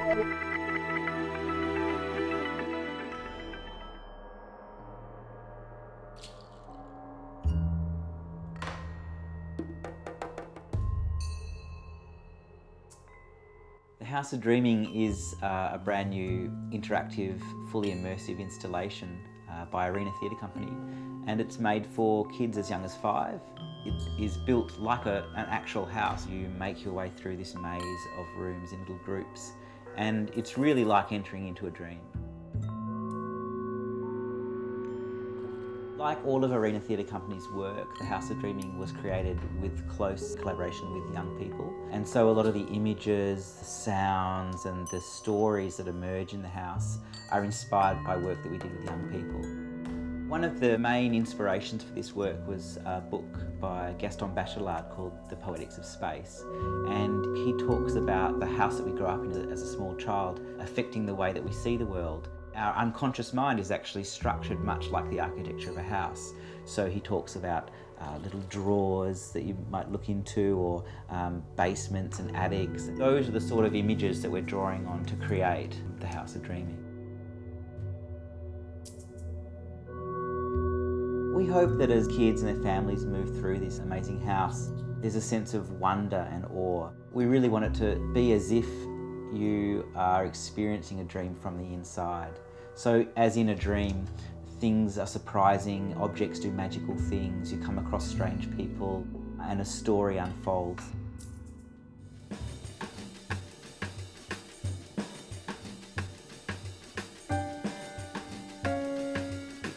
The House of Dreaming is a brand new, interactive, fully immersive installation by Arena Theatre Company, and it's made for kids as young as 5. It is built like an actual house. You make your way through this maze of rooms in little groups, and it's really like entering into a dream. Like all of Arena Theatre Company's work, the House of Dreaming was created with close collaboration with young people. And so a lot of the images, the sounds and the stories that emerge in the house are inspired by work that we did with young people. One of the main inspirations for this work was a book by Gaston Bachelard called The Poetics of Space. And he talks about the house that we grew up in as a small child affecting the way that we see the world. Our unconscious mind is actually structured much like the architecture of a house. So he talks about little drawers that you might look into, or basements and attics. Those are the sort of images that we're drawing on to create the House of Dreaming. We hope that as kids and their families move through this amazing house, there's a sense of wonder and awe. We really want it to be as if you are experiencing a dream from the inside. So as in a dream, things are surprising, objects do magical things, you come across strange people, and a story unfolds.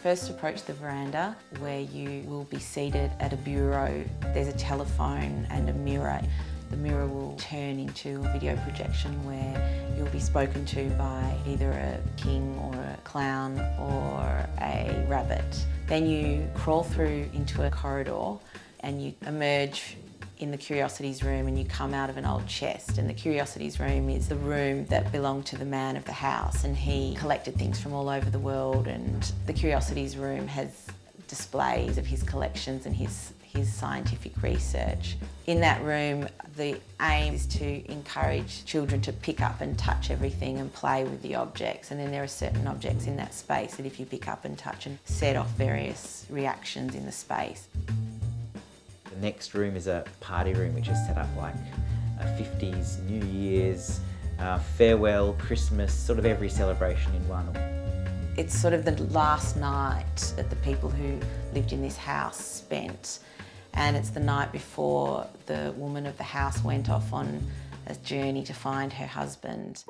First approach the veranda, where you will be seated at a bureau. There's a telephone and a mirror. The mirror will turn into a video projection where you'll be spoken to by either a king or a clown or a rabbit. Then you crawl through into a corridor and you emerge in the Curiosities room, and you come out of an old chest. And the Curiosities room is the room that belonged to the man of the house, and he collected things from all over the world. And the Curiosities room has displays of his collections and his scientific research. In that room, the aim is to encourage children to pick up and touch everything and play with the objects. And then there are certain objects in that space that if you pick up and touch and set off various reactions in the space. The next room is a party room, which is set up like a 50s, New Year's, farewell, Christmas, sort of every celebration in one. It's sort of the last night that the people who lived in this house spent, and it's the night before the woman of the house went off on a journey to find her husband.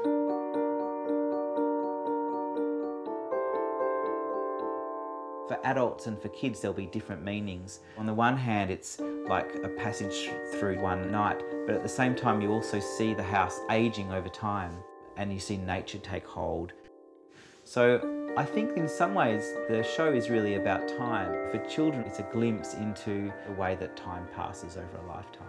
For adults and for kids, there'll be different meanings. On the one hand, it's like a passage through one night, but at the same time, you also see the house aging over time, and you see nature take hold. So I think in some ways, the show is really about time. For children, it's a glimpse into the way that time passes over a lifetime.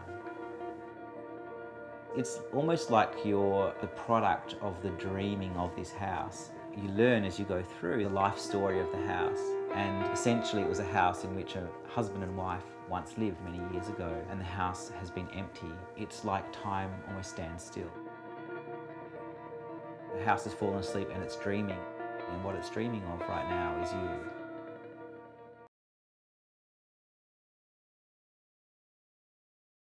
It's almost like you're the product of the dreaming of this house. You learn as you go through the life story of the house. And essentially it was a house in which a husband and wife once lived many years ago, and the house has been empty. It's like time almost stands still. The house has fallen asleep and it's dreaming, and what it's dreaming of right now is you.